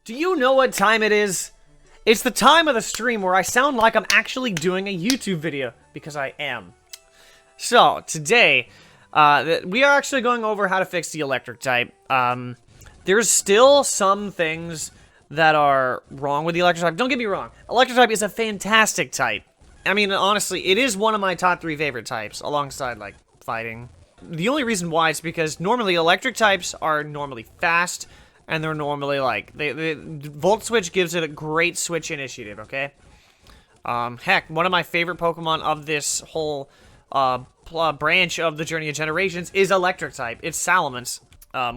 Do you know what time it is? It's the time of the stream where I sound like I'm actually doing a YouTube video, because I am. So, today, we are actually going over how to fix the electric type. There's still some things that are wrong with the electric type. Don't get me wrong, electric type is a fantastic type. I mean, honestly, it is one of my top 3 favorite types, alongside, like, fighting. The only reason why is because normally electric types are normally fast, and they're normally, like, Volt Switch gives it a great switch initiative, okay? Heck, one of my favorite Pokemon of this whole, branch of the Journey of Generations is electric type. It's Salamence.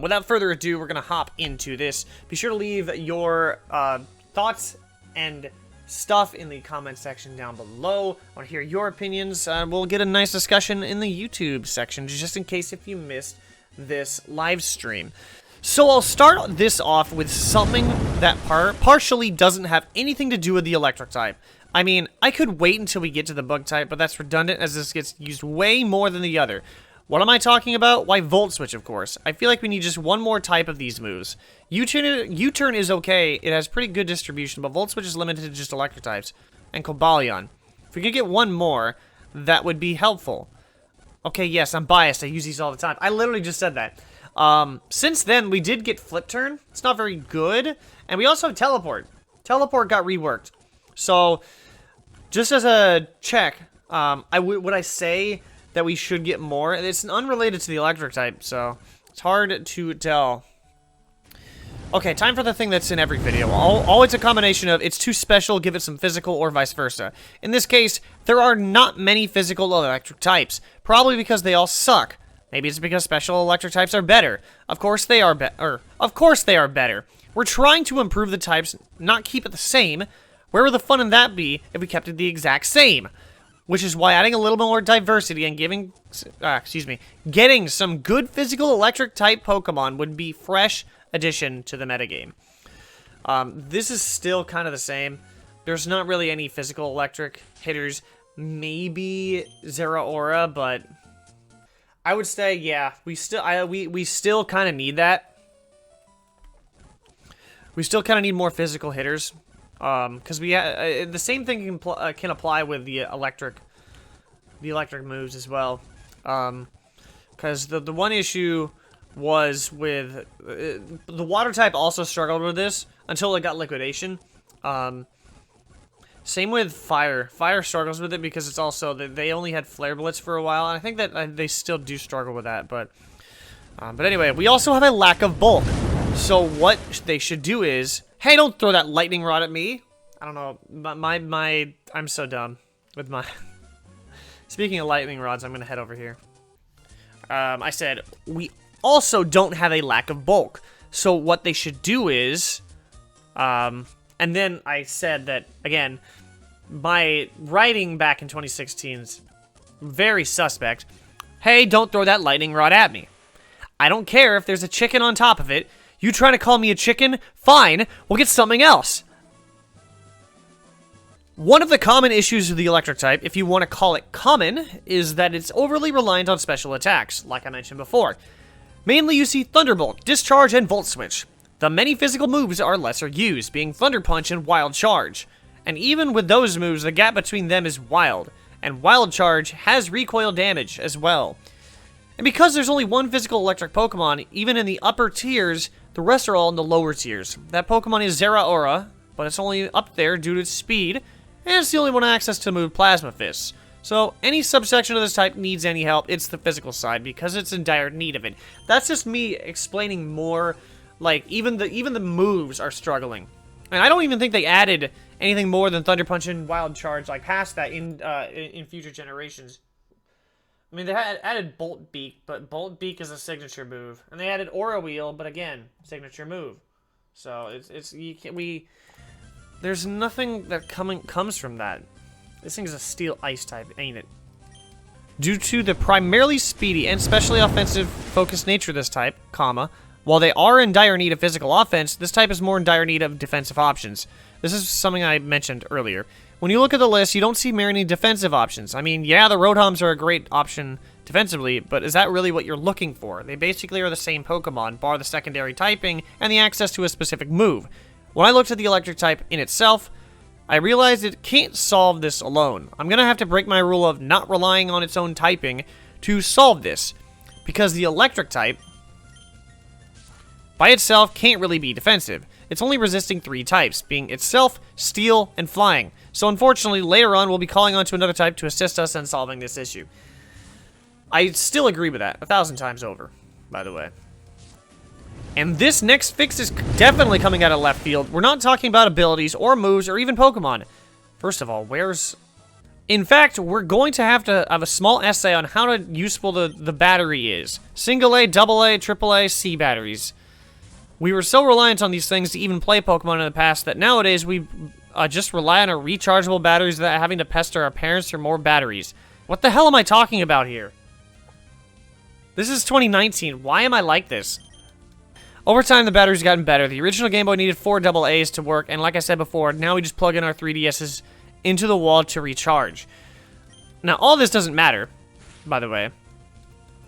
Without further ado, we're gonna hop into this. Be sure to leave your, thoughts and stuff in the comment section down below. I want to hear your opinions. We'll get a nice discussion in the YouTube section, just in case if you missed this live stream. So I'll start this off with something that partially doesn't have anything to do with the electric type. I mean, I could wait until we get to the bug type, but that's redundant as this gets used way more than the other. What am I talking about? Why, Volt Switch, of course. I feel like we need just one more type of these moves. U-turn is okay. It has pretty good distribution, but Volt Switch is limited to just electric types. And Cobalion. If we could get one more, that would be helpful. Okay, yes, I'm biased. I use these all the time. I literally just said that. Since then, we did get Flip Turn. It's not very good. And we also have Teleport. Teleport got reworked. So, just as a check, would I say that we should get more? It's unrelated to the electric type, so it's hard to tell. Okay, time for the thing that's in every video. Always a combination of it's too special, give it some physical, or vice versa. In this case, there are not many physical electric types, probably because they all suck. Maybe it's because special electric types are better. Of course they are better. We're trying to improve the types, not keep it the same. Where would the fun in that be if we kept it the exact same? Which is why adding a little bit more diversity and getting some good physical electric type Pokemon would be fresh addition to the metagame. This is still kind of the same. There's not really any physical electric hitters. Maybe Zeraora, but I would say, yeah, we still kind of need that. We still kind of need more physical hitters. Because the same thing can apply with the electric moves as well. Because the one issue was with the water type also struggled with this until it got liquidation. Same with fire. Fire struggles with it because it's also they only had Flare Blitz for a while, and I think that they still do struggle with that. But anyway, we also have a lack of bulk. So what they should do is, hey, don't throw that lightning rod at me. I don't know. I'm so dumb with my. Speaking of lightning rods, I'm gonna head over here. I said we also don't have a lack of bulk. So what they should do is, and then I said that again. My writing back in 2016 is very suspect. Hey, don't throw that lightning rod at me. I don't care if there's a chicken on top of it. You trying to call me a chicken? Fine, we'll get something else. One of the common issues with the electric type, if you want to call it common, is that it's overly reliant on special attacks, like I mentioned before. Mainly you see Thunderbolt, Discharge, and Volt Switch. The many physical moves are lesser used, being Thunder Punch and Wild Charge. And even with those moves, the gap between them is wild, and Wild Charge has recoil damage as well. And because there's only one physical electric Pokemon, even in the upper tiers, the rest are all in the lower tiers. That Pokemon is Zeraora, but it's only up there due to its speed, and it's the only one access to move Plasma Fists. So any subsection of this type needs any help, it's the physical side, because it's in dire need of it. That's just me explaining more, like, even the moves are struggling. And I don't even think they added anything more than Thunder Punch and Wild Charge, like, past that in future generations. I mean, they had added Bolt Beak, but Bolt Beak is a signature move. And they added Aura Wheel, but again, signature move. So, there's nothing that comes from that. This thing is a Steel Ice type, ain't it? Due to the primarily speedy and specially offensive focused nature of this type, while they are in dire need of physical offense, this type is more in dire need of defensive options. This is something I mentioned earlier. When you look at the list, you don't see many defensive options. I mean, yeah, the Rotoms are a great option defensively, but is that really what you're looking for? They basically are the same Pokemon, bar the secondary typing and the access to a specific move. When I looked at the electric type in itself, I realized it can't solve this alone. I'm going to have to break my rule of not relying on its own typing to solve this, because the electric type by itself can't really be defensive. It's only resisting 3 types, being itself, steel, and flying. So unfortunately, later on, we'll be calling on to another type to assist us in solving this issue. I still agree with that 1,000 times over, by the way. And this next fix is definitely coming out of left field. We're not talking about abilities or moves or even Pokemon. First of all, where's... In fact, we're going to have a small essay on how useful the battery is. Single A, double A, triple A, C batteries. We were so reliant on these things to even play Pokemon in the past that nowadays we just rely on our rechargeable batteries without having to pester our parents for more batteries. What the hell am I talking about here? This is 2019. Why am I like this? Over time, the battery's gotten better. The original Game Boy needed 4 double A's to work, and like I said before, now we just plug in our 3DS's into the wall to recharge. Now, all this doesn't matter, by the way,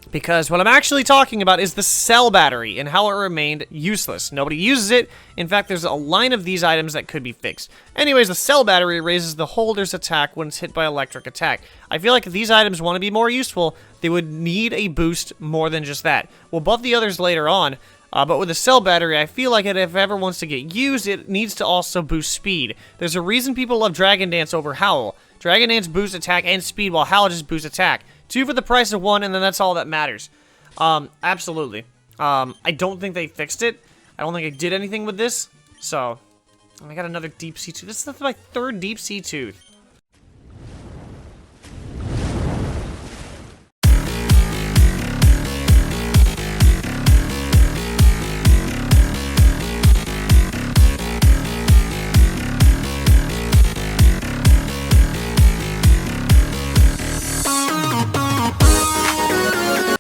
because what I'm actually talking about is the cell battery and how it remained useless. Nobody uses it. In fact, there's a line of these items that could be fixed. Anyways, the cell battery raises the holder's attack when it's hit by electric attack. I feel like if these items want to be more useful, they would need a boost more than just that. We'll buff the others later on, but with the cell battery, I feel like if it ever wants to get used, it needs to also boost speed. There's a reason people love Dragon Dance over Howl. Dragon Dance boosts attack and speed, while Howl just boosts attack. 2 for the price of 1, and then that's all that matters. Absolutely. I don't think they fixed it. I don't think I did anything with this. So, I got another Deep Sea Tooth. This is my 3rd Deep Sea Tooth.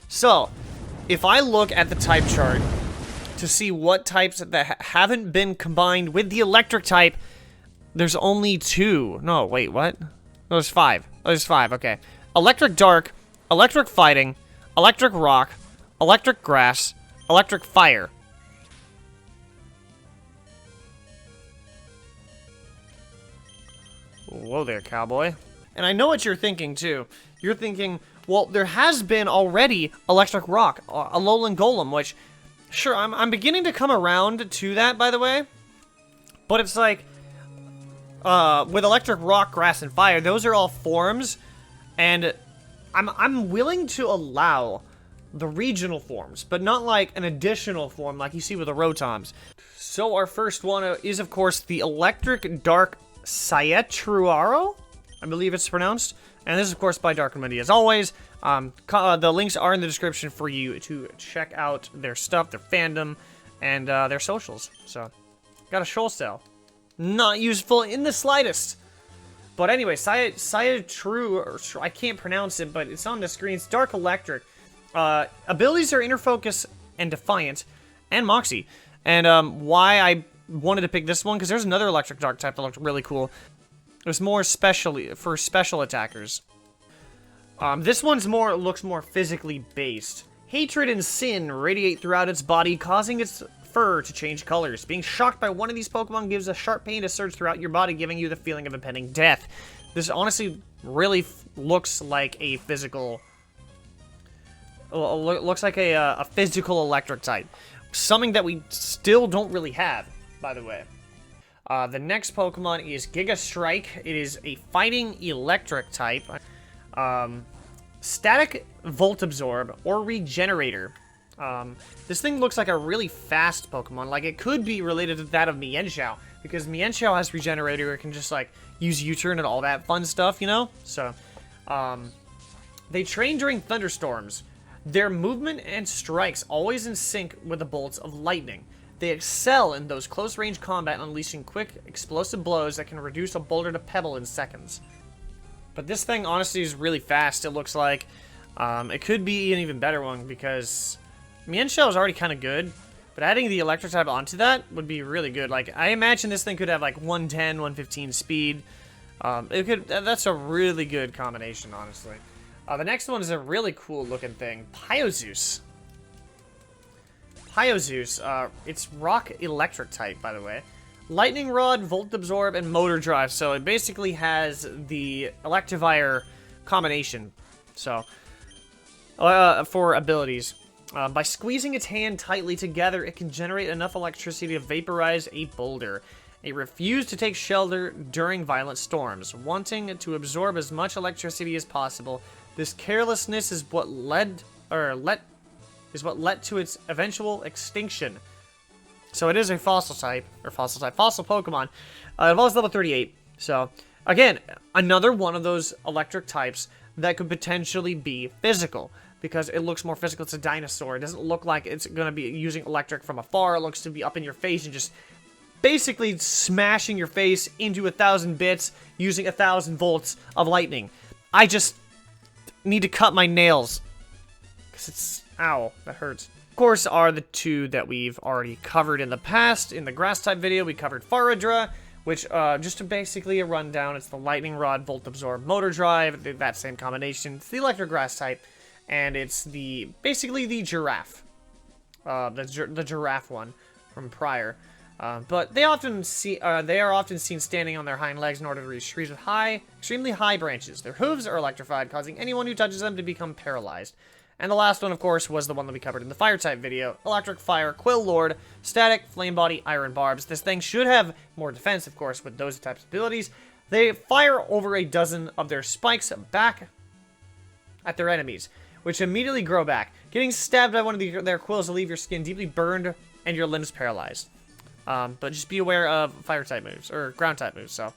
So, if I look at the type chart to see what types that haven't been combined with the electric type, there's only 2. No, wait, what? No, there's 5. Oh, there's 5, okay. Electric Dark, Electric Fighting, Electric Rock, Electric Grass, Electric Fire. Whoa there, cowboy. And I know what you're thinking, too. You're thinking, well, there has been already Electric Rock, Alolan Golem, which, sure, I'm beginning to come around to that, by the way. But it's like, with Electric Rock, Grass, and Fire, those are all forms, and I'm willing to allow the regional forms, but not like an additional form like you see with the Rotoms. So our first one is, of course, the Electric Dark Saietruaro, I believe it's pronounced. And this is, of course, by DarknWindie, as always. The links are in the description for you to check out their stuff, their fandom, and their socials. So, got a shoal cell. Not useful in the slightest. But anyway, Saietruaro, I can't pronounce it, but it's on the screen. It's Dark Electric. Abilities are Inner Focus and Defiant, and Moxie. And why I wanted to pick this one, because there's another Electric Dark type that looked really cool. There's more specially for special attackers. This one's looks more physically based. Hatred and sin radiate throughout its body, causing its fur to change colors. Being shocked by one of these Pokemon gives a sharp pain to surge throughout your body, giving you the feeling of impending death. This honestly really looks like a physical... looks like a physical electric type. Something that we still don't really have, by the way. The next Pokemon is Giga Strike. It is a fighting electric type. Static Volt Absorb or Regenerator. This thing looks like a really fast Pokemon. Like, it could be related to that of Mienshao, because Mienshao has Regenerator. It can just, like, use U-turn and all that fun stuff, you know? So, they train during thunderstorms. Their movement and strikes always in sync with the bolts of lightning. They excel in those close-range combat, unleashing quick, explosive blows that can reduce a boulder to pebble in seconds. But this thing, honestly, is really fast, it looks like. It could be an even better one, because Mienshao is already kind of good, but adding the electric type onto that would be really good. Like, I imagine this thing could have, like, 110, 115 speed. That's a really good combination, honestly. The next one is a really cool-looking thing. Pyozeus. Pyozeus, it's rock electric type, by the way. lightning rod, volt absorb, and motor drive. So it basically has the Electivire combination. So, for abilities. By squeezing its hand tightly together, it can generate enough electricity to vaporize a boulder. It refused to take shelter during violent storms, wanting to absorb as much electricity as possible. This carelessness is what led to its eventual extinction. So it is a fossil Pokemon. It evolves level 38. So, again, another one of those electric types that could potentially be physical, because it looks more physical. It's a dinosaur. It doesn't look like it's going to be using electric from afar. It looks to be up in your face and just basically smashing your face into 1,000 bits using 1,000 volts of lightning. I just need to cut my nails, because it's... ow, that hurts. Of course, are the two that we've already covered in the past. In the grass-type video, we covered Faradra, which, just to basically a rundown, it's the Lightning Rod, Volt Absorb, Motor Drive, that same combination. It's the Electric Grass type, and it's basically the Giraffe. The Giraffe one from prior. But they are often seen standing on their hind legs in order to reach trees with extremely high branches. Their hooves are electrified, causing anyone who touches them to become paralyzed. And the last one, of course, was the one that we covered in the Fire-type video. Electric Fire, Quill Lord, Static, Flame Body, Iron Barbs. This thing should have more defense, of course, with those types of abilities. They fire over a dozen of their spikes back at their enemies, which immediately grow back. Getting stabbed by one of their quills will leave your skin deeply burned and your limbs paralyzed. But just be aware of Fire-type moves, or Ground-type moves, so.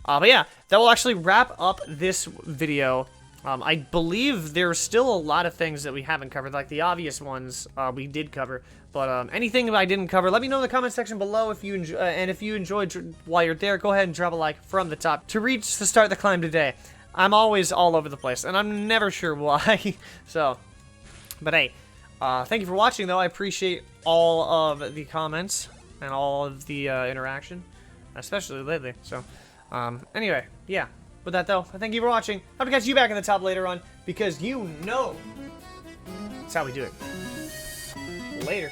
But yeah, that will actually wrap up this video. I believe there's still a lot of things that we haven't covered, like the obvious ones we did cover. But anything that I didn't cover, let me know in the comment section below if you and if you enjoyed while you're there, go ahead and drop a like from the top to start the climb today. I'm always all over the place, and I'm never sure why. So, but hey, thank you for watching, though. I appreciate all of the comments and all of the interaction, especially lately. So, anyway, yeah. With that, though, I thank you for watching. Hope to catch you back in the top later on, because you know that's how we do it. Later.